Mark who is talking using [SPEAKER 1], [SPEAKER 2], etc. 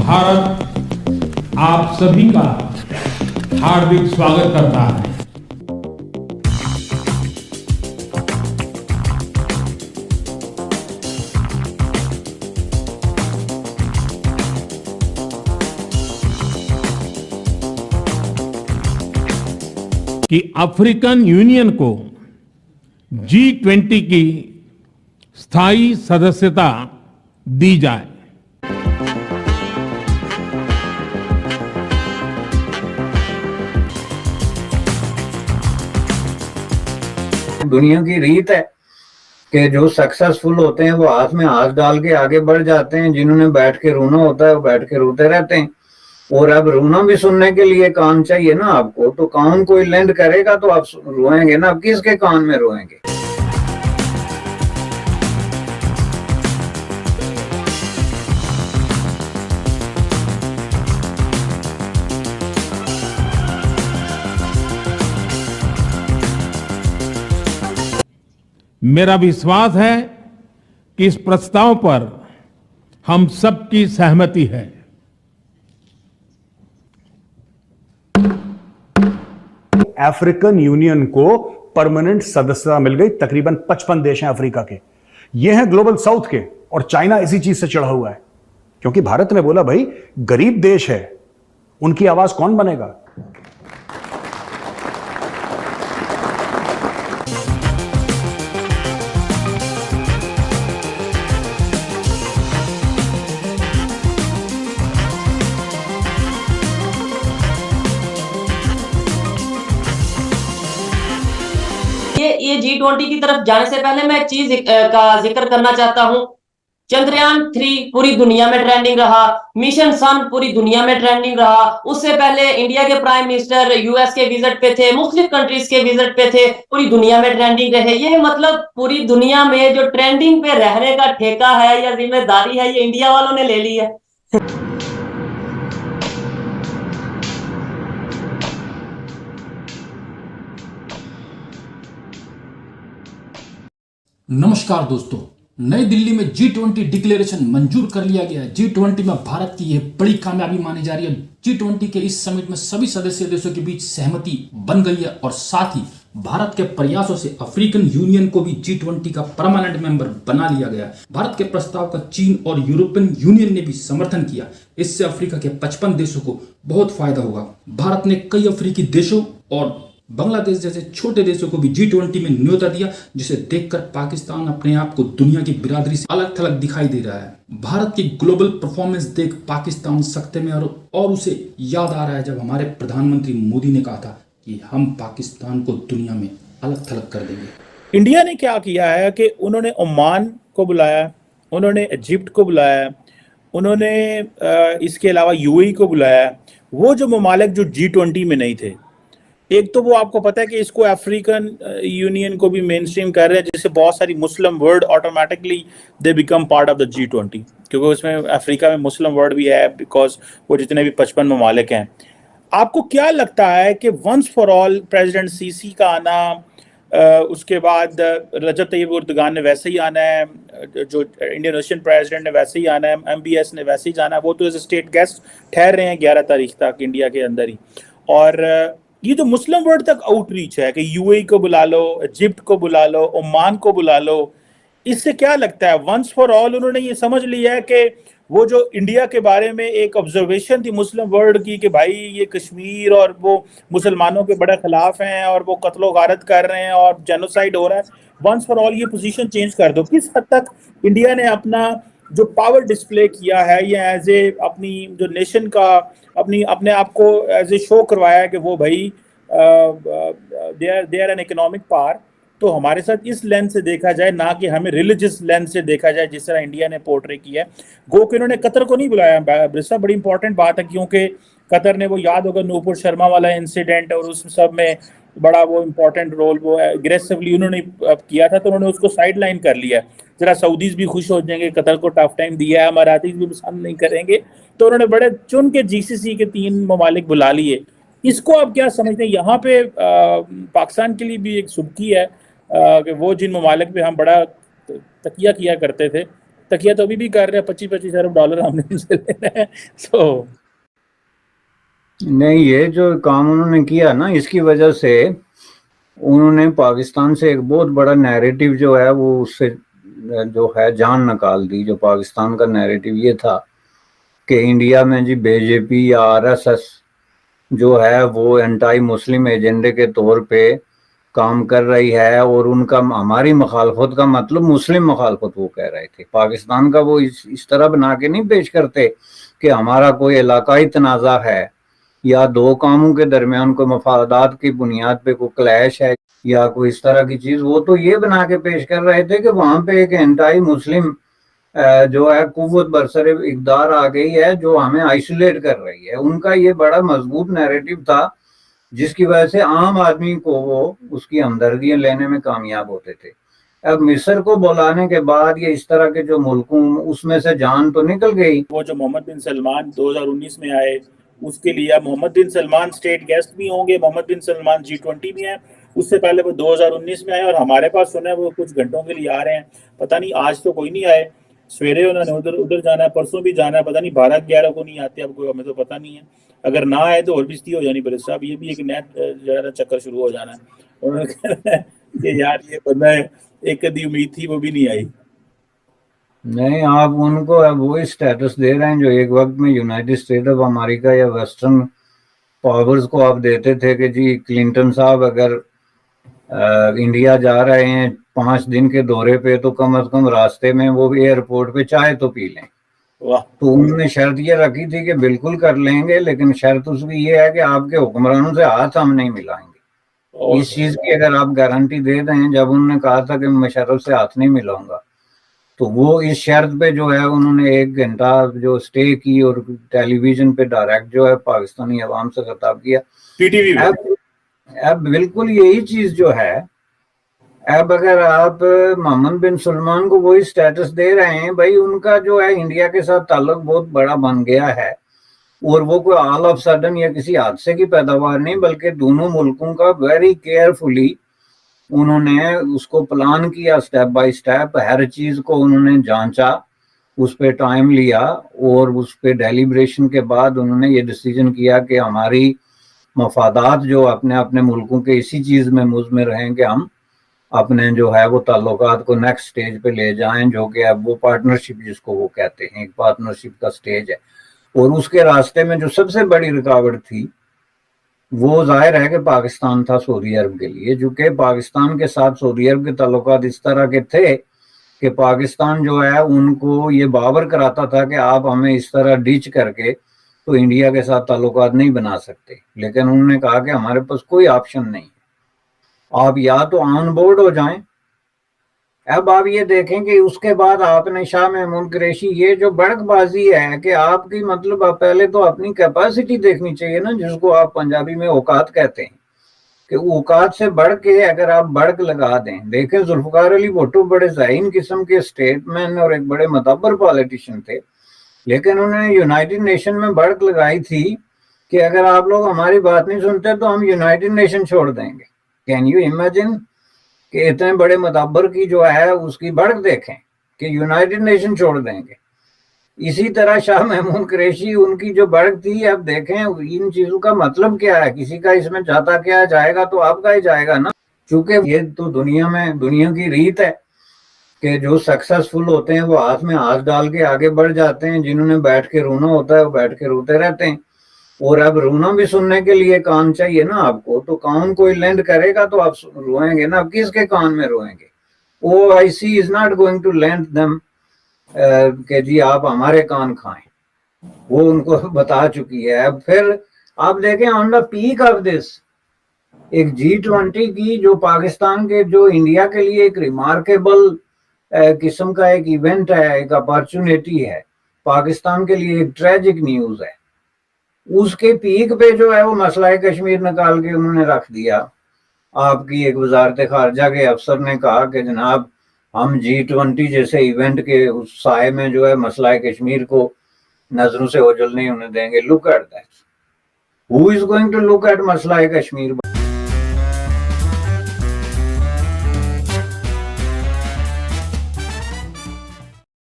[SPEAKER 1] भारत आप सभी का हार्दिक स्वागत करता है। कि अफ्रीकन यूनियन को G20 की स्थायी सदस्यता दी जाए।
[SPEAKER 2] दुनिया की रीत है कि जो सक्सेसफुल होते हैं वो हाथ में हाथ डाल के आगे बढ़ जाते हैं, जिन्होंने बैठ के रोना होता है वो बैठ के रोते रहते हैं। और अब रोना भी सुनने के लिए कान चाहिए ना आपको, तो कान कोई लेंड करेगा तो आप रोएंगे ना, अब किसके कान में रोएंगे।
[SPEAKER 1] मेरा विश्वास है कि इस प्रस्ताव पर हम सबकी सहमति है।
[SPEAKER 3] अफ्रीकन यूनियन को परमानेंट सदस्यता मिल गई। तकरीबन 55 देश हैं अफ्रीका के, ये हैं ग्लोबल साउथ के, और चाइना इसी चीज से चढ़ा हुआ है, क्योंकि भारत ने बोला भाई गरीब देश है, उनकी आवाज कौन बनेगा।
[SPEAKER 4] ये G20 की तरफ जाने से पहले मैं एक चीज का जिक्र करना चाहता हूं। चंद्रयान 3 पूरी दुनिया में ट्रेंडिंग रहा, मिशन सन पूरी दुनिया में ट्रेंडिंग रहा। उससे पहले इंडिया के प्राइम मिनिस्टर यूएस के विजिट पे थे, मुख्तलिफ कंट्रीज के विजिट पे थे, पूरी दुनिया में ट्रेंडिंग रहे। ये मतलब पूरी दुनिया में जो ट्रेंडिंग पे रहने का ठेका है या जिम्मेदारी है, ये इंडिया वालों ने ले ली है।
[SPEAKER 5] नमस्कार दोस्तों, नई दिल्ली में G20 डिक्लेरेशन मंजूर कर लिया गया है। G20 में भारत की यह बड़ी कामयाबी मानी जा रही है। G20 के इस समिट में सभी सदस्य देशों के बीच सहमति बन गई है और साथ ही भारत के प्रयासों से अफ्रीकन यूनियन को भी G20 का परमानेंट मेंबर बना लिया गया। भारत के प्रस्ताव का चीन और यूरोपियन यूनियन ने भी समर्थन किया। इससे अफ्रीका के 55 देशों को बहुत फायदा होगा। भारत ने कई अफ्रीकी देशों और बांग्लादेश जैसे छोटे देशों को भी G20 में न्योता दिया, जिसे देखकर पाकिस्तान अपने आप को दुनिया की बिरादरी से अलग थलग दिखाई दे रहा है। भारत की ग्लोबल परफॉर्मेंस देख पाकिस्तान सख्ते में और उसे याद आ रहा है जब हमारे प्रधानमंत्री मोदी ने कहा था कि हम पाकिस्तान को दुनिया में अलग थलग कर देंगे।
[SPEAKER 6] इंडिया ने क्या किया है कि उन्होंने ओमान को बुलाया, उन्होंने इजिप्ट को बुलाया, उन्होंने इसके अलावा यूएई को बुलाया। वो जो ममालिक जो G20 में नहीं थे, एक तो वो आपको पता है कि इसको अफ्रीकन यूनियन को भी मेन स्ट्रीम कर रहे हैं, जिससे बहुत सारी Muslim world automatically they become part of the G20, क्योंकि उसमें अफ्रीका में मुस्लिम वर्ड भी है, बिकॉज वो जितने भी 55 ममालिक हैं। आपको क्या लगता है कि once for all president Sisi का आना, उसके बाद रजब तैयब एर्दोगान ने वैसे ही आना है, जो इंडियन ओशन प्रेसिडेंट ने वैसे ही आना है, MBS ने वैसे ही जाना है, वो तो एज ए स्टेट गेस्ट ठहर रहे हैं 11 तारीख तक इंडिया के अंदर ही। और ये जो मुस्लिम वर्ल्ड तक आउटरीच है कि यूएई को बुला लो, इजिप्ट को बुला लो, ओमान को बुला लो, इससे क्या लगता है वंस फॉर ऑल उन्होंने ये समझ लिया है कि वो जो इंडिया के बारे में एक ऑब्जर्वेशन थी मुस्लिम वर्ल्ड की कि भाई ये कश्मीर और वो मुसलमानों के बड़े खिलाफ हैं और वो कत्लो गारत कर रहे हैं और जेनोसाइड हो रहा है, वंस फॉर ऑल ये पोजीशन चेंज कर दो। किस हद तक इंडिया ने अपना जो पावर डिस्प्ले किया है, ये एज ए अपनी जो नेशन का अपने आप को एज ए शो करवाया है कि वो भाई they are an economic power, तो हमारे साथ इस लेंस से देखा जाए, ना कि हमें रिलीजियस लेंस से देखा जाए जिस तरह इंडिया ने पोर्ट्रे किया है। गो कि उन्होंने कतर को नहीं बुलाया, ब्रिस्टा बड़ी इंपॉर्टेंट बात है, क्योंकि कतर ने वो याद होगा नूपुर शर्मा वाला इंसिडेंट और उस सब में बड़ा वो इम्पोर्टेंट रोल वो एग्रेसिवली उन्होंने किया था, तो उन्होंने उसको साइड लाइन कर लिया। जरा सऊदीज भी खुश हो जाएंगे, कतर को टफ टाइम दिया है, अमारातीज भी पसंद नहीं करेंगे, तो उन्होंने बड़े चुन के GCC के 3 ममालिक बुला लिए। इसको आप क्या समझते हैं? यहाँ पे पाकिस्तान के लिए भी एक सुबकी है कि वो जिन ममालिक पे हम बड़ा तकिया किया करते थे तकिया तो अभी भी कर रहे हैं, 25-25 अरब डॉलर हमने उनसे लेना है। तो
[SPEAKER 2] नहीं, ये जो काम उन्होंने किया ना, इसकी वजह से उन्होंने पाकिस्तान से एक बहुत बड़ा नैरेटिव जो है वो उससे जो है जान निकाल दी। जो पाकिस्तान का नैरेटिव ये था कि इंडिया में जी बीजेपी या आरएसएस जो है वो एंटी मुस्लिम एजेंडे के तौर पे काम कर रही है, और उनका हमारी मुखालफत का मतलब मुस्लिम मुखालफत वो कह रहे थे। पाकिस्तान का वो इस तरह बना के नहीं पेश करते कि हमारा कोई इलाकाई तनाज़ा है या दो कामों के दरमियान कोई मफादात की बुनियाद पे कोई क्लैश है या कोई इस तरह की चीज। वो तो ये बना के पेश कर रहे थे कि वहां पे एक एंटी मुस्लिम जो है कुव्वत बरसर इक़्तिदार आ गई है जो हमें आइसोलेट कर रही है। उनका ये बड़ा मजबूत नैरेटिव था, जिसकी वजह से आम आदमी को वो उसकी हमदर्दियां लेने में कामयाब होते थे। अब मिस्र को बुलाने के बाद ये इस तरह के जो मुल्कों, उसमें से जान तो निकल गई।
[SPEAKER 6] वो जो मोहम्मद बिन सलमान 2019 में आए, उसके लिए मोहम्मद बिन सलमान स्टेट गेस्ट भी होंगे। मोहम्मद बिन सलमान G20 में है, उससे पहले वो 2019 में आए और हमारे पास सुना है वो कुछ घंटों के लिए आ रहे हैं। पता नहीं आज तो कोई नहीं आए, सवेरे उन्होंने उधर जाना है, परसों भी जाना है, पता नहीं 12-11 को नहीं आते। अब कोई हमें तो पता नहीं है, अगर ना आए तो और बेइज्जती हो जानी बड़े साहब। ये भी एक नया जो चक्कर शुरू हो जाना है। उन्होंने कहना है कि यार ये बंदा एक कदी उम्मीद थी वो भी नहीं आई।
[SPEAKER 2] नहीं, आप उनको अब वही स्टेटस दे रहे हैं जो एक वक्त में यूनाइटेड स्टेट ऑफ अमेरिका या वेस्टर्न पावर्स को आप देते थे कि जी क्लिंटन साहब अगर इंडिया जा रहे हैं 5 दिन के दौरे पे तो कम से कम रास्ते में वो एयरपोर्ट पे चाय तो पी लें।
[SPEAKER 6] वाह।
[SPEAKER 2] तो उन्होंने शर्त ये रखी थी कि बिल्कुल कर लेंगे, लेकिन शर्त उसकी ये है कि आपके हुक्मरानों से हाथ हम नहीं मिलाएंगे। इस चीज की अगर आप गारंटी दे दें, जब उन्होंने कहा था कि मैं मुशर्रफ से हाथ नहीं मिलाऊंगा, तो वो इस शर्त पे जो है उन्होंने 1 घंटा जो स्टे की और टेलीविजन पे डायरेक्ट जो है पाकिस्तानी अवाम से खिताब किया।
[SPEAKER 6] पीटीवी में
[SPEAKER 2] अब बिल्कुल यही चीज जो है, अब अगर आप मोहम्मद बिन सलमान को वही स्टेटस दे रहे हैं, भाई उनका जो है इंडिया के साथ ताल्लुक बहुत बड़ा बन गया है, और वो कोई ऑल ऑफ सडन या किसी हादसे की पैदावार नहीं, बल्कि दोनों मुल्कों का वेरी केयरफुली उन्होंने उसको प्लान किया, स्टेप बाय स्टेप हर चीज को उन्होंने जांचा, उस पर टाइम लिया, और उस पर डेलिब्रेशन के बाद उन्होंने ये डिसीजन किया कि हमारी मफादात जो अपने अपने मुल्कों के इसी चीज में मुज़मिर हैं कि हम अपने जो है वो ताल्लुकात को नेक्स्ट स्टेज पे ले जाएं, जो कि अब वो पार्टनरशिप जिसको वो कहते हैं, एक पार्टनरशिप का स्टेज है। और उसके रास्ते में जो सबसे बड़ी रुकावट थी वो जाहिर है कि पाकिस्तान था सऊदी अरब के लिए, जो कि पाकिस्तान के साथ सऊदी अरब के ताल्लुकात इस तरह के थे कि पाकिस्तान जो है उनको ये बावर कराता था कि आप हमें इस तरह डिच करके तो इंडिया के साथ ताल्लुकात नहीं बना सकते। लेकिन उन्होंने कहा कि हमारे पास कोई ऑप्शन नहीं, आप या तो ऑन बोर्ड हो जाएं। अब आप ये देखें कि उसके बाद आपने शाह महमूद कुरैशी, ये जो बड़कबाजी है कि आपकी मतलब आप पहले तो अपनी कैपेसिटी देखनी चाहिए ना, जिसको आप पंजाबी में औकात कहते हैं, कि औकात से बढ़ के अगर आप बढ़क लगा दें। देखें जुल्फकार अली भुट्टो बड़े ज़हीन किस्म के स्टेटमैन और एक बड़े मतबर पॉलिटिशियन थे, लेकिन उन्होंने यूनाइटेड नेशन में बढ़क लगाई थी कि अगर आप लोग हमारी बात नहीं सुनते तो हम यूनाइटेड नेशन छोड़ देंगे। कैन यू इमेजिन कि इतने बड़े मतबर की जो है उसकी बढ़क देखें कि यूनाइटेड नेशन छोड़ देंगे। इसी तरह शाह महमूद कुरैशी, उनकी जो बढ़क थी, अब देखें इन चीजों का मतलब क्या है, किसी का इसमें जाता क्या जाएगा तो आपका ही जाएगा ना। क्योंकि ये तो दुनिया की रीत है कि जो सक्सेसफुल होते हैं वो हाथ में हाथ डाल के आगे बढ़ जाते हैं, जिन्होंने बैठ के रोना होता है वो बैठ के रोते रहते हैं। और अब रोना भी सुनने के लिए कान चाहिए ना आपको, तो कान कोई लेंड करेगा तो आप रोएंगे ना। अब किसके कान में रोएंगे? OIC is not going to lend them कि जी आप हमारे कान खाएं, वो उनको बता चुकी है। अब फिर आप देखें on the peak of this, एक G20 की जो पाकिस्तान के जो इंडिया के लिए एक रिमार्केबल किस्म का एक इवेंट है, एक अपॉर्चुनिटी है, पाकिस्तान के लिए एक ट्रेजिक न्यूज है, उसके पीक पे जो है वो मसला कश्मीर निकाल के उन्होंने रख दिया। आपकी एक वजारत खारजा के अफसर ने कहा कि जनाब हम G20 जैसे इवेंट के उस साए में जो है मसला कश्मीर को नजरों से ओझल नहीं होने देंगे। Look at that, who is going to look at मसला कश्मीर?